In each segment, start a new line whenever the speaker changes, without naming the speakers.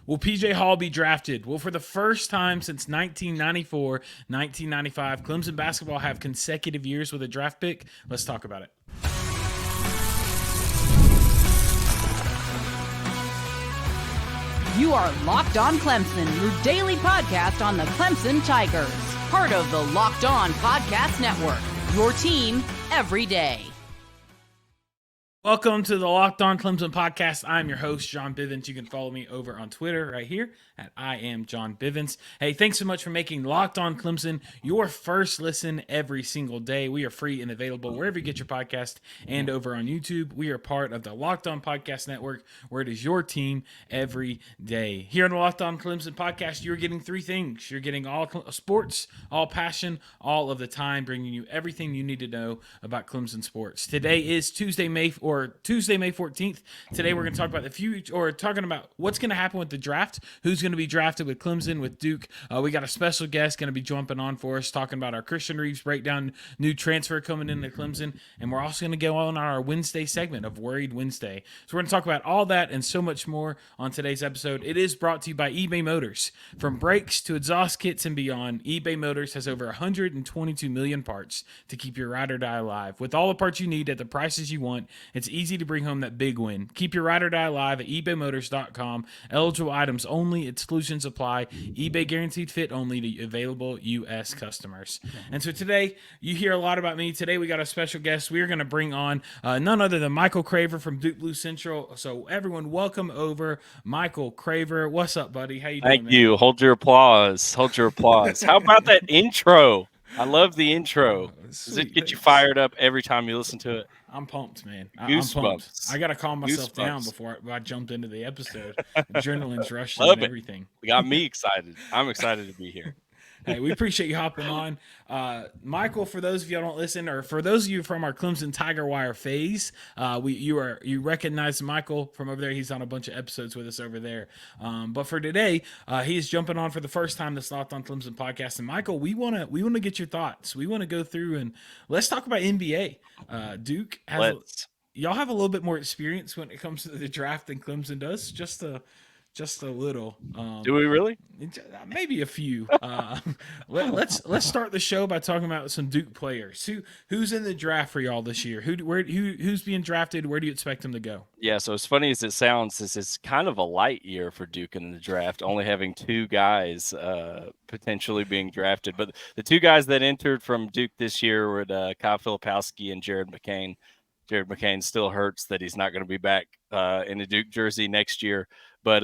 Will PJ Hall be drafted? Well, for the first time since 1994, 1995, Clemson basketball have consecutive years with a draft pick. Let's talk about it.
You are Locked On Clemson, your daily podcast on the Clemson Tigers. Part of the Locked On Podcast Network, your team every day.
Welcome to the Locked On Clemson podcast. I'm your host, John Bivens. You can follow me over on Twitter right here at I am John Bivens. Hey, thanks so much for making Locked On Clemson your first listen every single day. We are free and available wherever you get your podcast and over on YouTube. We are part of the Locked On Podcast Network, where it is your team every day. Here on the Locked On Clemson podcast, you're getting three things. You're getting all sports, all passion, all of the time, bringing you everything you need to know about Clemson sports. Today is Tuesday, May 14th. Today we're going to talk about the future, or talking about what's going to happen with the draft, who's going to be drafted with Clemson, with Duke. We got a special guest going to be jumping on for us, talking about our Christian Reeves breakdown, new transfer coming into Clemson, and we're also going to go on our Wednesday segment of Worried Wednesday. So we're going to talk about all that and so much more on today's episode. It is brought to you by eBay Motors. From brakes to exhaust kits and beyond, eBay Motors has over 122 million parts to keep your ride or die alive. With all the parts you need at the prices you want, it's easy to bring home that big win. Keep your ride or die alive at ebaymotors.com. Eligible items only. Exclusions apply. eBay guaranteed fit only to available U.S. customers. And so today, you hear a lot about me. Today, we got a special guest. We are going to bring on none other than Michael Craver from Duke Blue Central. So everyone, welcome over Michael Craver. What's up, buddy? How you doing,
Thank you. Hold your applause. Hold your applause. How about that intro? I love the intro. Does it get you fired up every time you listen to it?
I'm pumped, man.
Goosebumps.
I'm pumped. I got to calm myself down before I jumped into the episode. Adrenaline's rushing
Love
and everything.
It got me excited. I'm excited to be here.
Hey, we appreciate you hopping on. Michael, for those of you who don't listen, or for those of you from our Clemson Tiger Wire phase, you recognize Michael from over there. He's on a bunch of episodes with us over there. But for today, he's jumping on for the first time this Locked On Clemson podcast. And Michael, we want to get your thoughts. We want to go through and let's talk about NBA. Duke has y'all have a little bit more experience when it comes to the draft than Clemson does. Just a little.
Do we really?
Maybe a few. Let's start the show by talking about some Duke players. Who's in the draft for y'all this year? Who's being drafted? Where do you expect them to go?
Yeah, so as funny as it sounds, this is kind of a light year for Duke in the draft, only having two guys potentially being drafted. But the two guys that entered from Duke this year were Kyle Filipowski and Jared McCain. Jared McCain still hurts that he's not going to be back in a Duke jersey next year. But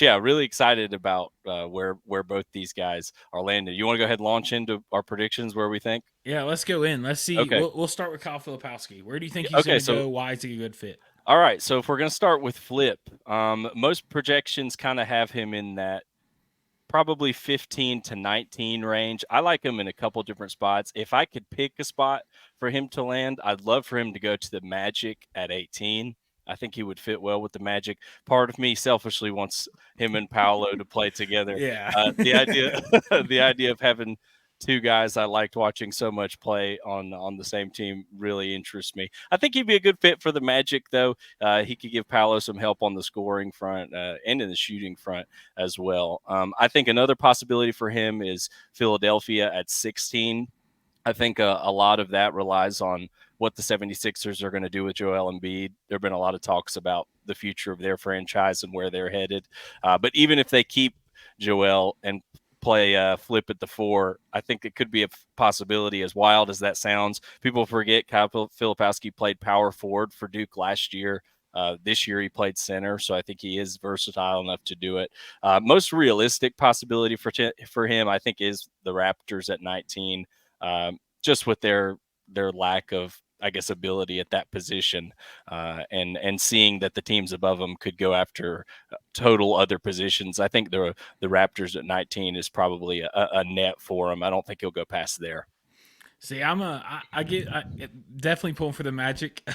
yeah, really excited about where both these guys are landed. You want to go ahead and launch into our predictions where we think?
Yeah, let's go in. Let's see.
Okay.
We'll start with Kyle Filipowski. Where do you think he's going to go? Why is he a good fit?
All right, so if we're going to start with Flip, most projections kind of have him in that probably 15 to 19 range. I like him in a couple different spots. If I could pick a spot for him to land, I'd love for him to go to the Magic at 18. I think he would fit well with the Magic. Part of me selfishly wants him and Paolo to play together.
Yeah.
The idea of having two guys I liked watching so much play on the same team really interests me. I think he'd be a good fit for the Magic, though. He could give Paolo some help on the scoring front and in the shooting front as well. I think another possibility for him is Philadelphia at 16. I think a lot of that relies on what the 76ers are going to do with Joel Embiid. There have been a lot of talks about the future of their franchise and where they're headed. But even if they keep Joel and play Flip at the 4, I think it could be a possibility, as wild as that sounds. People forget Kyle Filipowski played power forward for Duke last year. This year he played center, so I think he is versatile enough to do it. Most realistic possibility for him, I think, is the Raptors at 19, just with their lack of, I guess, ability at that position, and seeing that the teams above them could go after total other positions. I think the Raptors at 19 is probably a net for him. I don't think he'll go past there.
See, I definitely pulling for the Magic.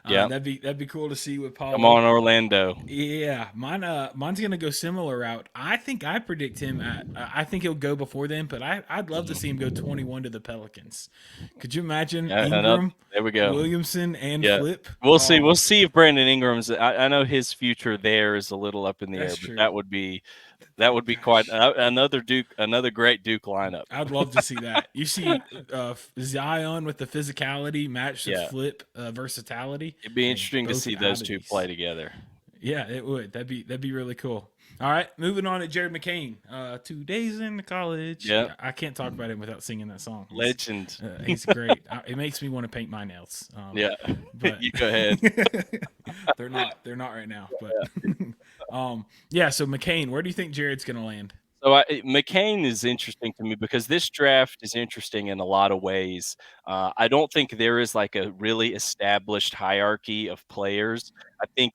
Yeah.
That'd be cool to see with
Come
Paulo.
on, Orlando.
Yeah, mine's gonna go similar route. I think I predict him at. I think he'll go before them, but I'd love to see him go 21 to the Pelicans. Could you imagine Ingram,
There we go.
Williamson, and
Yeah.
Flip?
We'll see.
Oh,
We'll see if Brandon Ingram's. I know his future there is a little up in the air,
that's
but
true.
that would be quite
Gosh,
another great Duke lineup.
I'd love to see that. You see Zion with the physicality matched with
Yeah.
Flip versatility.
It'd be
Hey,
interesting to
both
see those two
oddities.
play together.
Yeah, it would. That'd be really cool. All right, moving on to Jared McCain. 2 days in college.
Yeah.
I can't talk about him without singing that song.
Legend.
He's great. It makes me want to paint my nails.
Yeah.
But
You go ahead.
they're not. They're not right now. But yeah. So McCain, where do you think Jared's gonna land?
So McCain is interesting to me because this draft is interesting in a lot of ways. I don't think there is like a really established hierarchy of players. I think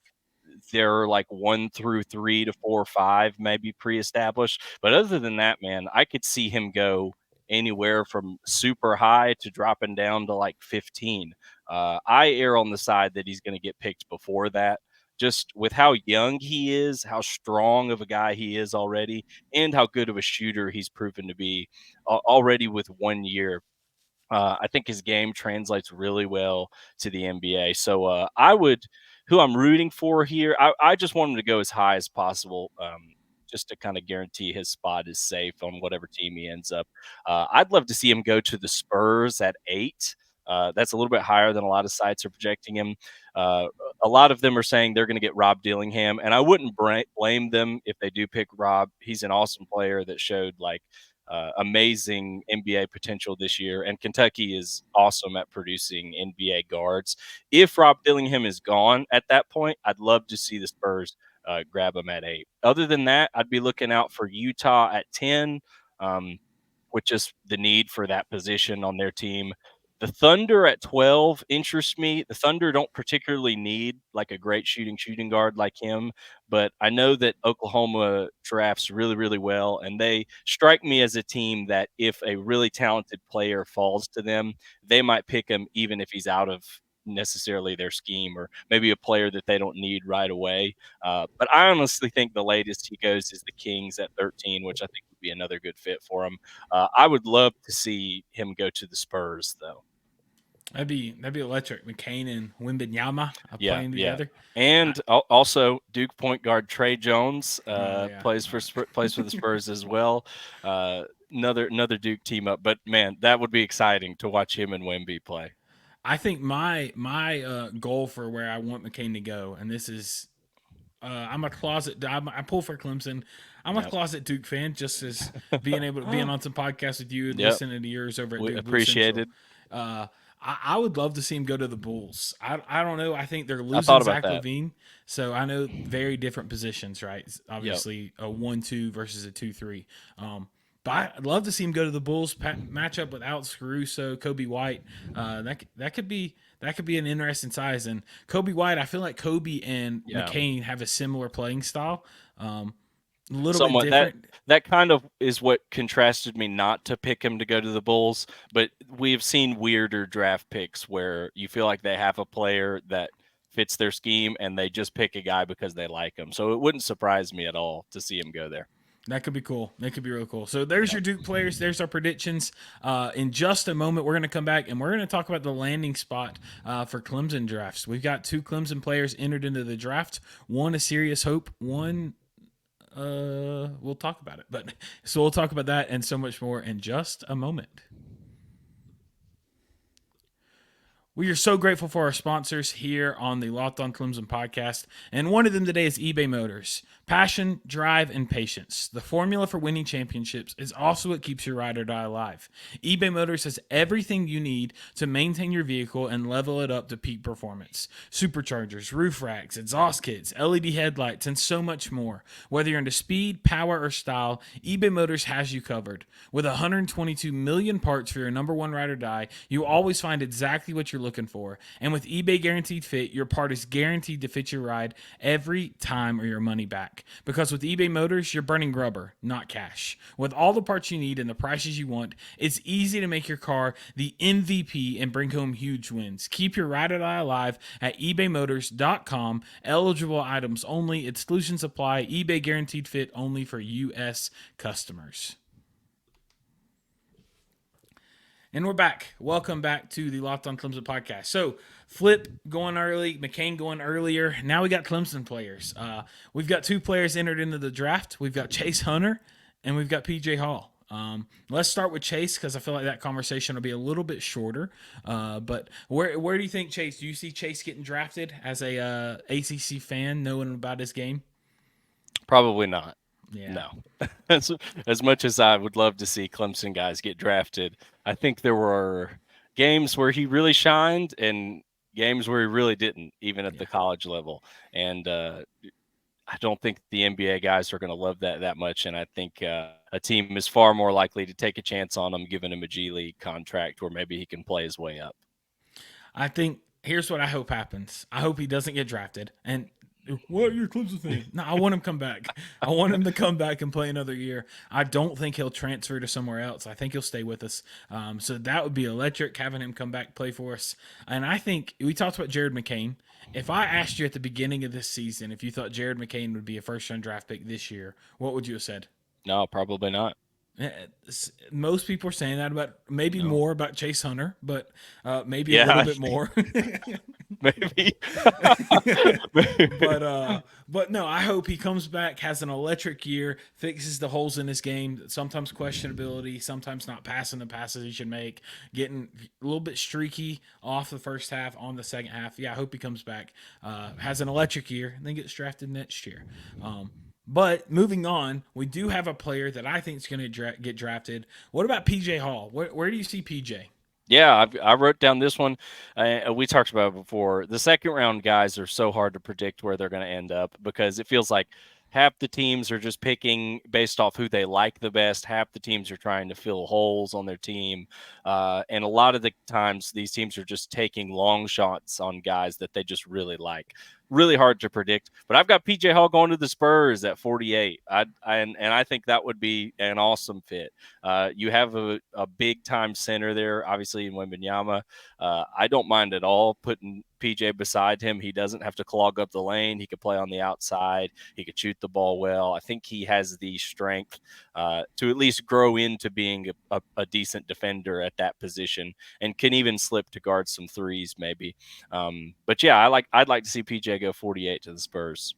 there are like 1 through 3 to 4 or 5 maybe pre-established. But other than that, man, I could see him go anywhere from super high to dropping down to like 15. I err on the side that he's going to get picked before that. Just with how young he is, how strong of a guy he is already, and how good of a shooter he's proven to be already with 1 year. I think his game translates really well to the NBA. So who I'm rooting for here, I just want him to go as high as possible, just to kind of guarantee his spot is safe on whatever team he ends up. I'd love to see him go to the Spurs at 8. That's a little bit higher than a lot of sites are projecting him. Uh, a lot of them are saying they're going to get Rob Dillingham, and I wouldn't blame them if they do pick Rob. He's an awesome player that showed like amazing NBA potential this year, and Kentucky is awesome at producing NBA guards. If Rob Dillingham is gone at that point, I'd love to see the Spurs grab him at 8. Other than that, I'd be looking out for Utah at 10, with just the need for that position on their team. The Thunder at 12 interests me. The Thunder don't particularly need like a great shooting guard like him, but I know that Oklahoma drafts really, really well, and they strike me as a team that if a really talented player falls to them, they might pick him even if he's out of necessarily their scheme or maybe a player that they don't need right away. But I honestly think the latest he goes is the Kings at 13, which I think would be another good fit for him. I would love to see him go to the Spurs, though.
That'd be electric. McCain and Wembanyama playing
Yeah.
together.
And also Duke point guard Trey Jones
Yeah.
plays for the Spurs as well. Another Duke team up, but man, that would be exciting to watch him and Wemby play.
I think my goal for where I want McCain to go, and this is, I'm a closet. I pull for Clemson. I'm a closet Duke fan, just as being on some podcasts with you and listening to yours over at
We
Duke
appreciate
Blue
it.
Central. I would love to see him go to the Bulls. I don't know. I think they're losing
thought about
Zach
that.
LaVine, so I know very different positions, right? Obviously, a 1-2 versus a 2-3. But I'd love to see him go to the Bulls, match up with Alex Caruso, Kobe White. That could be an interesting size. And Kobe White, I feel like Kobe and McCain have a similar playing style. A little
Somewhat
bit different.
that kind of is what contrasted me not to pick him to go to the Bulls, but we've seen weirder draft picks where you feel like they have a player that fits their scheme and they just pick a guy because they like him. So it wouldn't surprise me at all to see him go there.
That could be cool. That could be real cool. So there's your Duke players. There's our predictions. In just a moment, we're going to come back and we're going to talk about the landing spot for Clemson drafts. We've got 2 Clemson players entered into the draft. One, a serious hope. One, we'll talk about it. But so we'll talk about that and so much more in just a moment. We are so grateful for our sponsors here on the Locked On Clemson podcast, and one of them today is eBay Motors. Passion, drive, and patience. The formula for winning championships is also what keeps your ride or die alive. eBay Motors has everything you need to maintain your vehicle and level it up to peak performance. Superchargers, roof racks, exhaust kits, LED headlights, and so much more. Whether you're into speed, power, or style, eBay Motors has you covered. With 122 million parts for your number one ride or die, you always find exactly what you're looking looking for. And with eBay Guaranteed Fit, your part is guaranteed to fit your ride every time or your money back. Because with eBay Motors, you're burning rubber, not cash. With all the parts you need and the prices you want, it's easy to make your car the MVP and bring home huge wins. Keep your ride or die alive at ebaymotors.com. Eligible items only. Exclusions apply. eBay Guaranteed Fit only for U.S. customers. And we're back. Welcome back to the Locked on Clemson podcast. So, Flip going early, McCain going earlier. Now we got Clemson players. We've got 2 players entered into the draft. We've got Chase Hunter and we've got PJ Hall. Let's start with Chase because I feel like that conversation will be a little bit shorter. But where do you think Chase? Do you see Chase getting drafted as a ACC fan, knowing about his game?
Probably not.
Yeah.
No. As much as I would love to see Clemson guys get drafted, I think there were games where he really shined and games where he really didn't, even at the college level. And I don't think the NBA guys are going to love that much. And I think a team is far more likely to take a chance on him, giving him a G League contract where maybe he can play his way up.
I think here's what I hope happens. I hope he doesn't get drafted. And what, you're a Clemson fan? No, I want him to come back. I want him to come back and play another year. I don't think he'll transfer to somewhere else. I think he'll stay with us. So that would be electric, having him come back play for us. And I think we talked about Jared McCain. If I asked you at the beginning of this season if you thought Jared McCain would be a first-round draft pick this year, what would you have said?
No, probably not.
Most people are saying that about more about Chase Hunter, but maybe a little bit more.
Maybe.
But no, I hope he comes back, has an electric year, fixes the holes in his game, sometimes questionability, sometimes not passing the passes he should make, getting a little bit streaky off the first half, on the second half. Yeah, I hope he comes back, has an electric year, and then gets drafted next year. But moving on, we do have a player that I think is going to get drafted. What about PJ Hall? Where do you see PJ?
Yeah, I wrote down this one. We talked about it before. The second round guys are so hard to predict where they're going to end up because it feels like half the teams are just picking based off who they like the best. Half the teams are trying to fill holes on their team. And a lot of the times these teams are just taking long shots on guys that they just really like. Really hard to predict, but I've got PJ Hall going to the Spurs at 48. I think that would be an awesome fit. You have a big time center there, obviously in Wembanyama. I don't mind at all putting PJ beside him. He doesn't have to clog up the lane. He could play on the outside. He could shoot the ball well. I think he has the strength to at least grow into being a decent defender at that position and can even slip to guard some threes maybe. But yeah, I'd like to see PJ go 48 to the Spurs.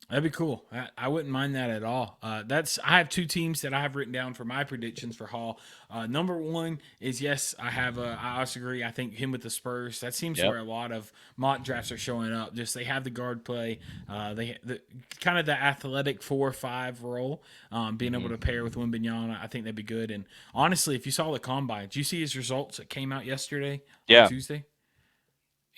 That'd be cool. I wouldn't mind that at all. I have 2 teams that I have written down for my predictions for Hall. Number one is, yes, I also agree. I think him with the Spurs. That seems where a lot of mock drafts are showing up. Just they have the guard play. Kind of the athletic 4-5 role. Being able to pair with Wembanyama, I think that'd be good. And honestly, if you saw the combine, did you see his results that came out yesterday? On Tuesday.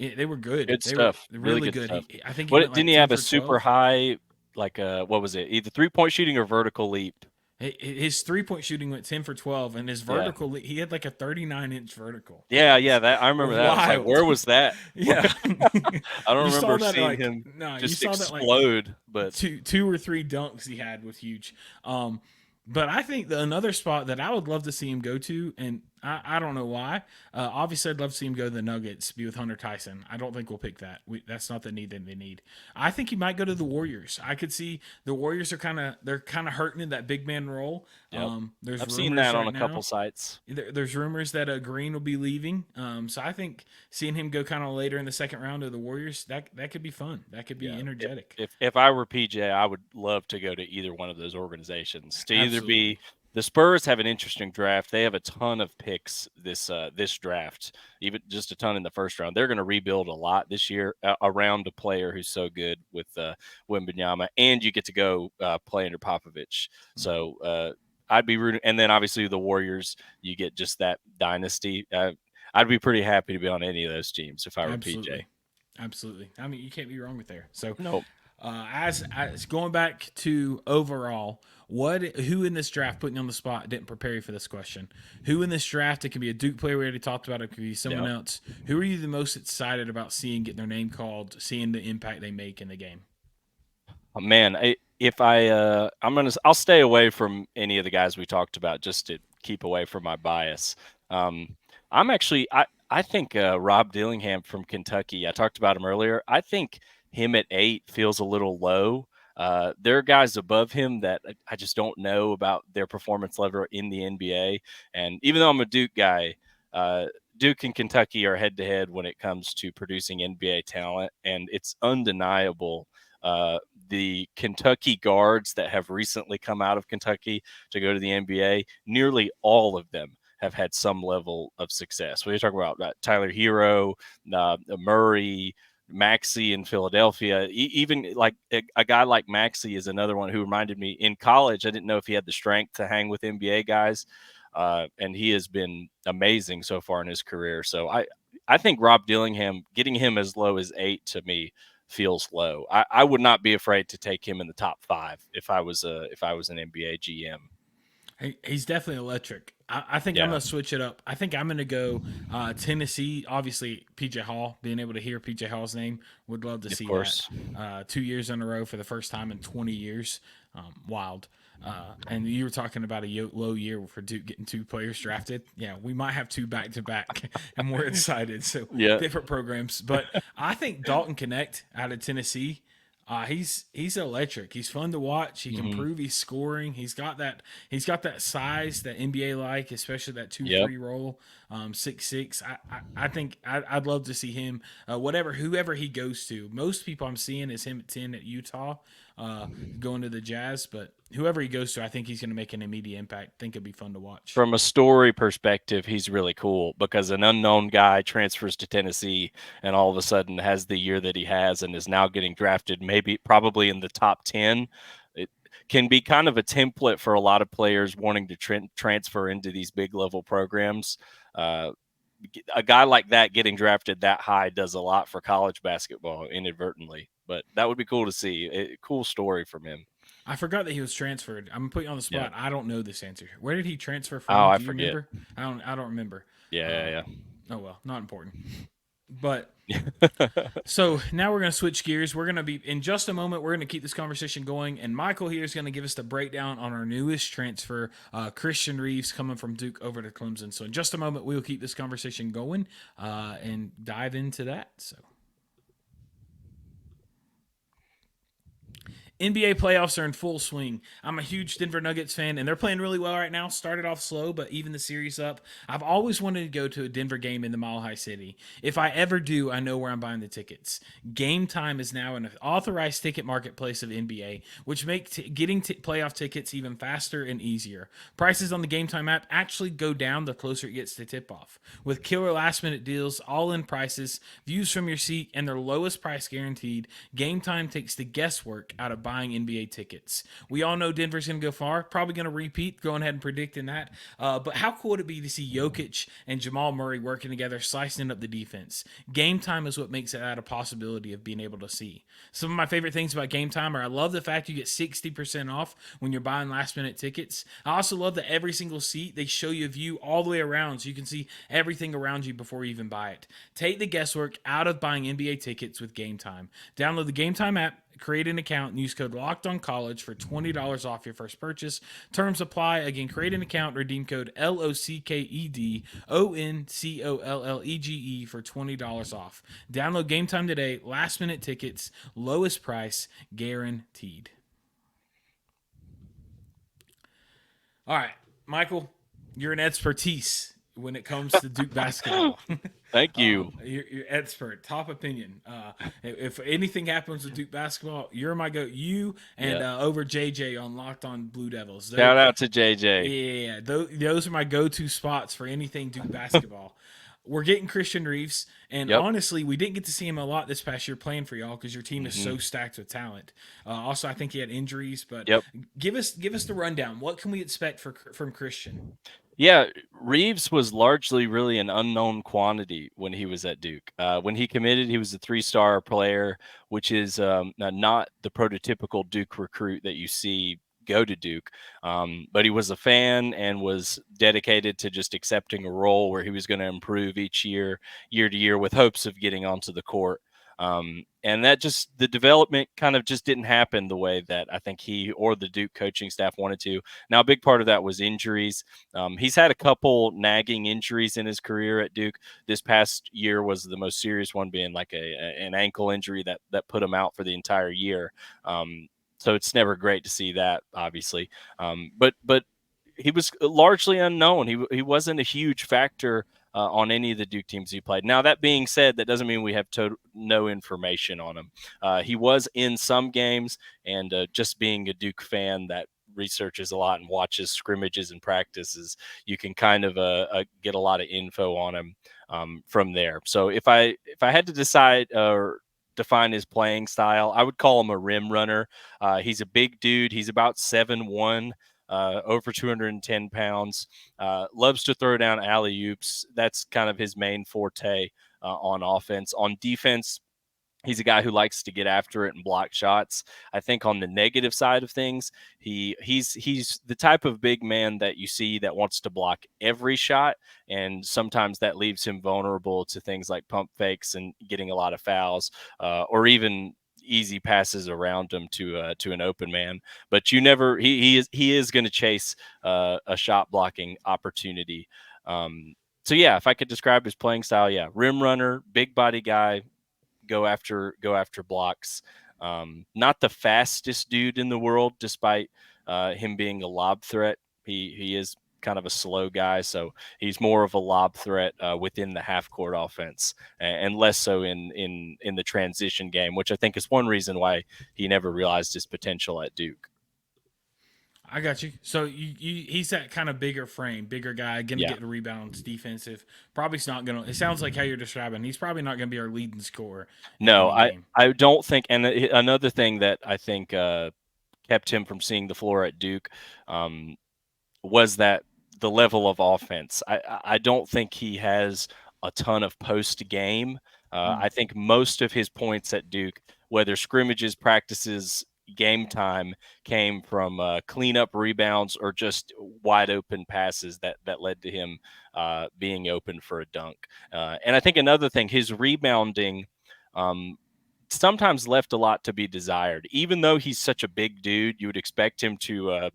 They were good.
Good stuff.
Were really good.
Stuff.
I think
didn't he have a super high, like what was it? Either 3-point shooting or vertical leap.
His 3-point shooting went 10 for 12, and his vertical he had like a 39-inch vertical.
Yeah, that I remember that. I was like, where was that?
Yeah,
I don't remember seeing him just explode. But
2 or 3 dunks he had was huge. But I think another spot that I would love to see him go to, and I don't know why. Obviously, I'd love to see him go to the Nuggets, be with Hunter Tyson. I don't think we'll pick that. That's not the need that they need. I think he might go to the Warriors. I could see the Warriors are kind of hurting in that big man role.
Yep. I've seen that on a couple sites.
There's rumors that Green will be leaving. So I think seeing him go kind of later in the second round to the Warriors, that could be fun. That could be energetic.
If I were PJ, I would love to go to either one of those organizations. To either be the Spurs have an interesting draft. They have a ton of picks this draft, even just a ton in the first round. They're going to rebuild a lot this year around a player who's so good with Wembanyama, and you get to go play under Popovich. So I'd be rooting. And then obviously the Warriors, you get just that dynasty. I'd be pretty happy to be on any of those teams if I were PJ.
Absolutely. I mean, you can't be wrong with there. So
nope.
As going back to overall, who in this draft, putting you on the spot, didn't prepare you for this question? Who in this draft? It can be a Duke player we already talked about. It could be someone else. Who are you the most excited about seeing get their name called, seeing the impact they make in the game?
Oh, man, I'll stay away from any of the guys we talked about just to keep away from my bias. I think Rob Dillingham from Kentucky. I talked about him earlier. I think him at 8 feels a little low. There are guys above him that I just don't know about their performance level in the NBA. And even though I'm a Duke guy, Duke and Kentucky are head to head when it comes to producing NBA talent, and it's undeniable. The Kentucky guards that have recently come out of Kentucky to go to the NBA, nearly all of them have had some level of success. When you talk about Tyler Hero, Murray, Maxey in Philadelphia, even like a guy like Maxey is another one who reminded me in college. I didn't know if he had the strength to hang with NBA guys, and he has been amazing so far in his career. So I think Rob Dillingham, getting him as low as 8 to me feels low. I would not be afraid to take him in the top 5 if I was an NBA GM.
He's definitely electric. I think I'm going to switch it up. I think I'm going to go Tennessee. Obviously, PJ Hall, being able to hear PJ Hall's name, would love to see that. 2 years in a row for the first time in 20 years. Wild. And you were talking about a low year for Duke getting 2 players drafted. Yeah, we might have 2 back-to-back, and we're excited. So different programs. But I think Dalton Connect out of Tennessee, he's electric. He's fun to watch. He can prove he's scoring. He's got that size that NBA like, especially that 2-3 roll, 6'6". I think I'd love to see him. Whoever he goes to. Most people I'm seeing is him at 10 at Utah, going to the Jazz. But whoever he goes to, I think he's going to make an immediate impact. I think it'd be fun to watch.
From a story perspective, he's really cool because an unknown guy transfers to Tennessee and all of a sudden has the year that he has and is now getting drafted, probably in the top 10. It can be kind of a template for a lot of players wanting to transfer into these big level programs. A guy like that getting drafted that high does a lot for college basketball inadvertently, but that would be cool to see. A cool story from him.
I forgot that he was transferred. I'm putting you on the spot. I don't know this answer. Where did he transfer from?
Oh,
Do you
forget.
Remember? I don't remember.
Yeah.
Oh well, not important. But so now we're going to switch gears. We're going to be in just a moment. We're going to keep this conversation going, and Michael here is going to give us the breakdown on our newest transfer, Christian Reeves, coming from Duke over to Clemson. So in just a moment, we'll keep this conversation going and dive into that. So. NBA playoffs are in full swing. I'm a huge Denver Nuggets fan, and they're playing really well right now. Started off slow, but even the series up. I've always wanted to go to a Denver game in the Mile High City. If I ever do, I know where I'm buying the tickets. Gametime is now an authorized ticket marketplace of NBA, which makes getting playoff tickets even faster and easier. Prices on the Gametime app actually go down the closer it gets to tip-off. With killer last-minute deals, all-in prices, views from your seat, and their lowest price guaranteed, Gametime takes the guesswork out of buying NBA tickets. We all know Denver's going to go far, probably going to repeat, going ahead and predicting that. But how cool would it be to see Jokic and Jamal Murray working together, slicing up the defense? Gametime is what makes that a possibility of being able to see. Some of my favorite things about Gametime are I love the fact you get 60% off when you're buying last minute tickets. I also love that every single seat, they show you a view all the way around so you can see everything around you before you even buy it. Take the guesswork out of buying NBA tickets with Gametime. Download the Gametime app, create an account, and use code LOCKEDONCollege for $20 off your first purchase. Terms apply. Again, create an account, redeem code LOCKEDONCOLLEGE for $20 off. Download Gametime today. Last minute tickets, lowest price, guaranteed. All right, Michael, you're an expertise when it comes to Duke basketball.
Thank you.
You're expert, top opinion. If anything happens with Duke basketball, you're my go. You and over JJ on Locked On Blue Devils.
Shout out to JJ.
Yeah, those are my go-to spots for anything Duke basketball. We're getting Christian Reeves, and honestly, we didn't get to see him a lot this past year playing for y'all because your team is so stacked with talent. Also, I think he had injuries, but give us the rundown. What can we expect from Christian?
Yeah, Reeves was largely really an unknown quantity when he was at Duke. When he committed, he was a 3-star player, which is not the prototypical Duke recruit that you see go to Duke. But he was a fan and was dedicated to just accepting a role where he was going to improve each year, year to year, with hopes of getting onto the court. And that just the development kind of just didn't happen the way that I think he or the Duke coaching staff wanted to. Now, a big part of that was injuries. He's had a couple nagging injuries in his career at Duke. This past year was the most serious one, being like an ankle injury that put him out for the entire year. So it's never great to see that, obviously. But he was largely unknown. He wasn't a huge factor on any of the Duke teams he played. Now, that being said, that doesn't mean we have no information on him. He was in some games, and just being a Duke fan that researches a lot and watches scrimmages and practices, you can kind of get a lot of info on him from there. So if I had to decide or define his playing style, I would call him a rim runner. He's a big dude. He's about 7'1". Over 210 pounds, loves to throw down alley-oops. That's kind of his main forte on offense. On defense, he's a guy who likes to get after it and block shots. I think on the negative side of things, he's the type of big man that you see that wants to block every shot, and sometimes that leaves him vulnerable to things like pump fakes and getting a lot of fouls, or even easy passes around him to an open man. But you never he is going to chase a shot blocking opportunity. So yeah, if I could describe his playing style, yeah, rim runner, big body guy, go after blocks. Not the fastest dude in the world, despite him being a lob threat. He is kind of a slow guy, so he's more of a lob threat within the half court offense, and less so in the transition game, which I think is one reason why he never realized his potential at Duke.
I got you. So he's that kind of bigger frame, bigger guy, going to
Yeah.
get the rebounds, defensive. Probably not going to. It sounds like how you're describing. He's probably not going to be our leading scorer in
No,
any game.
I don't think. And another thing that I think kept him from seeing the floor at Duke was that the level of offense. I don't think he has a ton of post game. I think most of his points at Duke, whether scrimmages, practices, game time, came from cleanup rebounds or just wide open passes that led to him being open for a dunk. And I think another thing, his rebounding sometimes left a lot to be desired. Even though he's such a big dude, you would expect him to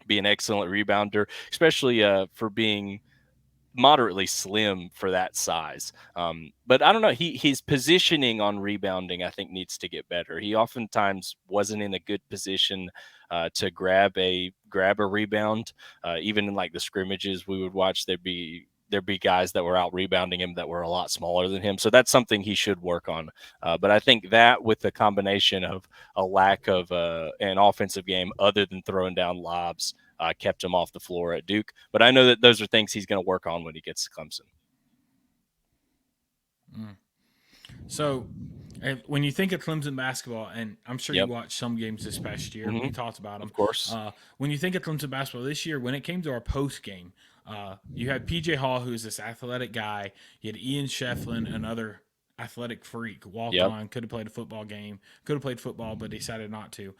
be an excellent rebounder, especially for being moderately slim for that size. But I don't know. His positioning on rebounding, I think, needs to get better. He oftentimes wasn't in a good position to grab a rebound. Even in like the scrimmages we would watch, there'd be guys that were out rebounding him that were a lot smaller than him. So that's something he should work on. But I think that with the combination of a lack of an offensive game other than throwing down lobs, kept him off the floor at Duke. But I know that those are things he's going to work on when he gets to Clemson.
So when you think of Clemson basketball, and I'm sure
Yep.
you watched some games this past year, we talked about them.
Of course.
When you think of Clemson basketball this year, when it came to our post game, you had PJ Hall, who's this athletic guy. You had Ian Shefflin, another athletic freak, walked
Yep.
on, could have played a football game, could have played football, but decided not to.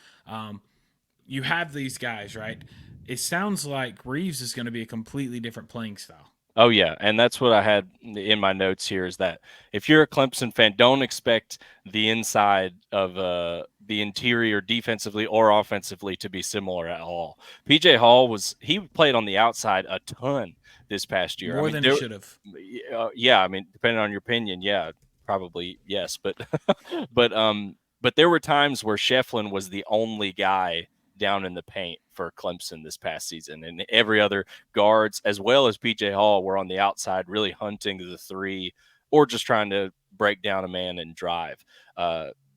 You have these guys, right? It sounds like Reeves is going to be a completely different playing style.
Oh, yeah. And that's what I had in my notes here is that if you're a Clemson fan, don't expect the inside of the interior defensively or offensively to be similar at all. PJ Hall he played on the outside a ton this past year.
More than he should have.
Yeah. I mean, depending on your opinion, yeah, probably yes. But, but there were times where Shefflin was the only guy down in the paint for Clemson this past season, and every other guards as well as PJ Hall were on the outside really hunting the three or just trying to break down a man and drive.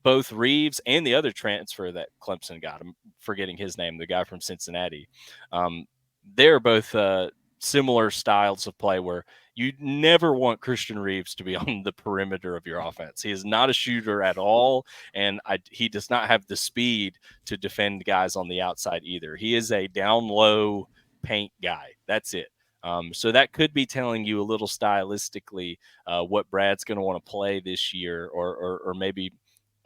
Both Reeves and the other transfer that Clemson got, I'm forgetting his name, the guy from Cincinnati, they're both similar styles of play where you never want Christian Reeves to be on the perimeter of your offense. He is not a shooter at all, and he does not have the speed to defend guys on the outside either. He is a down low paint guy. That's it. So that could be telling you a little stylistically what Brad's going to want to play this year, or maybe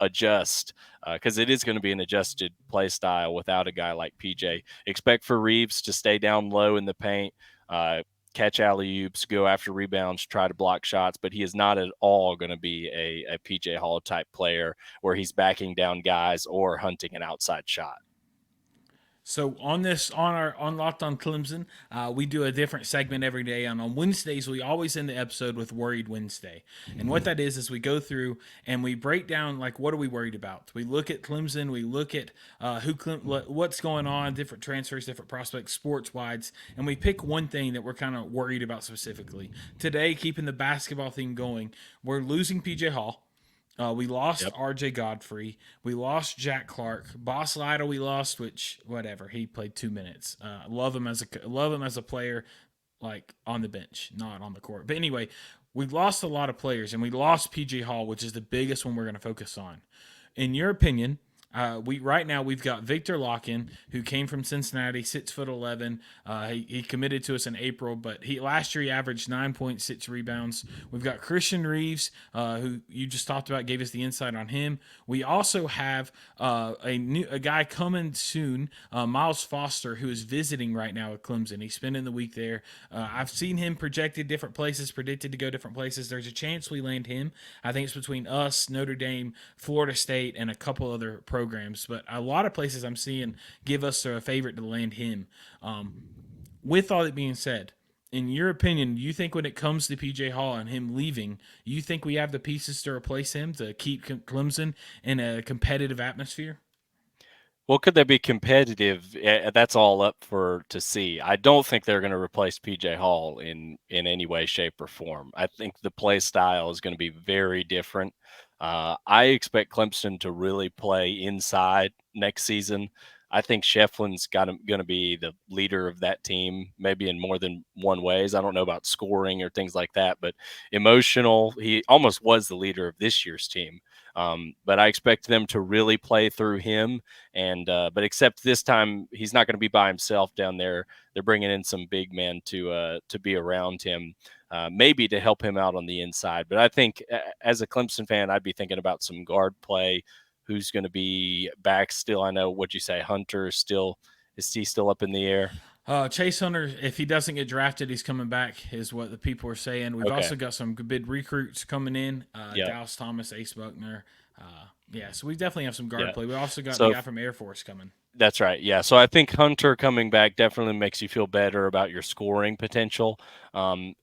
adjust, because it is going to be an adjusted play style without a guy like PJ. Expect for Reeves to stay down low in the paint, uh, catch alley-oops, go after rebounds, try to block shots, but he is not at all going to be a PJ Hall type player where he's backing down guys or hunting an outside shot.
So on Locked on Clemson, we do a different segment every day. And on Wednesdays, we always end the episode with Worried Wednesday. And what that is we go through and we break down, like, what are we worried about? We look at Clemson, we look at what's going on, different transfers, different prospects, sports wides, and we pick one thing that we're kind of worried about specifically. Today, keeping the basketball theme going, we're losing PJ Hall. We lost RJ Godfrey. We lost Jack Clark. Boss Lytle we lost, which whatever. He played 2 minutes. Love him as a player, like on the bench, not on the court. But anyway, we lost a lot of players, and we lost PJ Hall, which is the biggest one we're going to focus on. In your opinion, right now we've got Victor Locken, who came from Cincinnati, 6'11". He committed to us in April, but last year he averaged 9.6 rebounds. We've got Christian Reeves, who you just talked about, gave us the insight on him. We also have a guy coming soon, Miles Foster, who is visiting right now at Clemson. He's spending the week there. I've seen him projected different places, predicted to go different places. There's a chance we land him. I think it's between us, Notre Dame, Florida State, and a couple other programs, but a lot of places I'm seeing give us a favorite to land him. With all that being said, in your opinion, do you think when it comes to PJ Hall and him leaving, you think we have the pieces to replace him to keep Clemson in a competitive atmosphere?
Well, could they be competitive? That's all up to see. I don't think they're going to replace PJ Hall in any way, shape, or form. I think the play style is going to be very different. I expect Clemson to really play inside next season. I think Shefflin's going to be the leader of that team, maybe in more than one ways. I don't know about scoring or things like that, but emotional. He almost was the leader of this year's team. But I expect them to really play through him. But except this time, he's not going to be by himself down there. They're bringing in some big men to be around him, maybe to help him out on the inside. But I think as a Clemson fan, I'd be thinking about some guard play. Who's going to be back still? I know, what'd you say, Hunter is he still up in the air?
Chase Hunter, if he doesn't get drafted, he's coming back, is what the people are saying. We've also got some good recruits coming in. Dallas Thomas, Ace Buckner. So we definitely have some guard play. We also got the guy from Air Force coming.
That's right. Yeah. So I think Hunter coming back definitely makes you feel better about your scoring potential.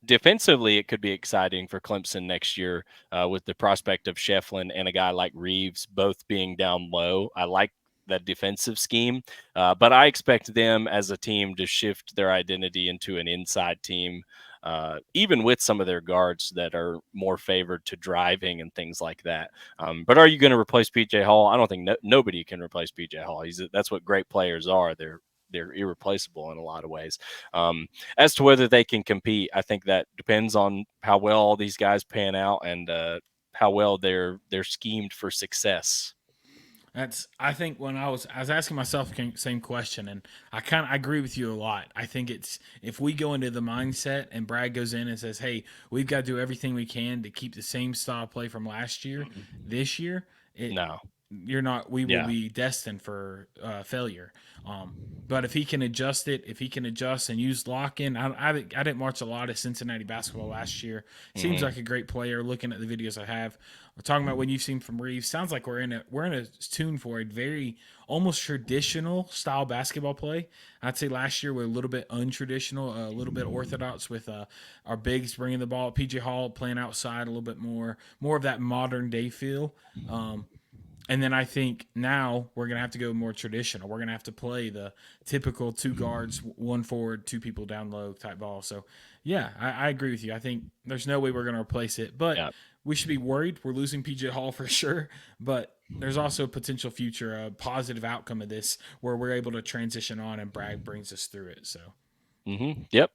Defensively, it could be exciting for Clemson next year with the prospect of Shefflin and a guy like Reeves both being down low. I like that defensive scheme, but I expect them as a team to shift their identity into an inside team. Even with some of their guards that are more favored to driving and things like that. But are you going to replace PJ Hall? I don't think nobody can replace PJ Hall. That's what great players are. They're irreplaceable in a lot of ways. As to whether they can compete, I think that depends on how well all these guys pan out and how well they're schemed for success.
I think when I was asking myself the same question, and I agree with you a lot. I think it's, if we go into the mindset and Brad goes in and says, hey, we've got to do everything we can to keep the same style of play from last year, this year, we will be destined for failure. But if he can adjust and use lock-in, I didn't watch a lot of Cincinnati basketball last year. Seems like a great player looking at the videos I have. We're talking about what you've seen from Reeves. Sounds like we're in a tune for a very almost traditional style basketball play. I'd say last year we're a little bit untraditional, a little bit orthodox with our bigs bringing the ball. PJ Hall playing outside a little bit more of that modern day feel. And then I think now we're going to have to go more traditional. We're going to have to play the typical two guards, one forward, two people down low type ball. So, yeah, I agree with you. I think there's no way we're going to replace it. But we should be worried. We're losing PJ Hall for sure. But there's also a potential future, a positive outcome of this where we're able to transition on and Brad brings us through it. So,
Yep.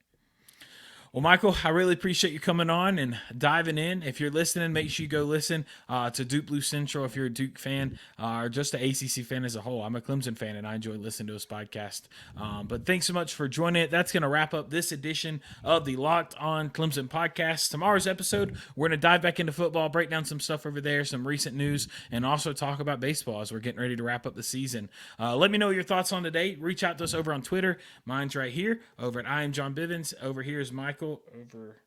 Well, Michael, I really appreciate you coming on and diving in. If you're listening, make sure you go listen to Duke Blue Central if you're a Duke fan or just an ACC fan as a whole. I'm a Clemson fan, and I enjoy listening to his podcast. But thanks so much for joining it. That's going to wrap up this edition of the Locked On Clemson podcast. Tomorrow's episode, we're going to dive back into football, break down some stuff over there, some recent news, and also talk about baseball as we're getting ready to wrap up the season. Let me know your thoughts on today. Reach out to us over on Twitter. Mine's right here over at I am John Bivens. Over here is Michael.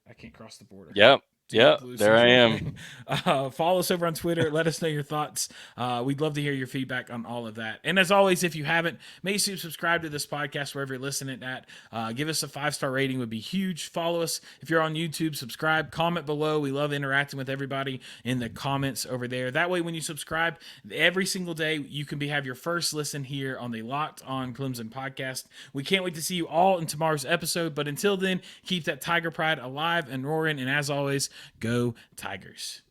I can't cross the border.
Yep. There I am.
Follow us over on Twitter. Let us know your thoughts. We'd love to hear your feedback on all of that. And as always, if you haven't, make sure you subscribe to this podcast wherever you're listening at. Give us a 5-star rating would be huge. Follow us if you're on YouTube. Subscribe. Comment below. We love interacting with everybody in the comments over there. That way, when you subscribe, every single day you can have your first listen here on the Locked On Clemson podcast. We can't wait to see you all in tomorrow's episode. But until then, keep that Tiger pride alive and roaring. And as always, go Tigers.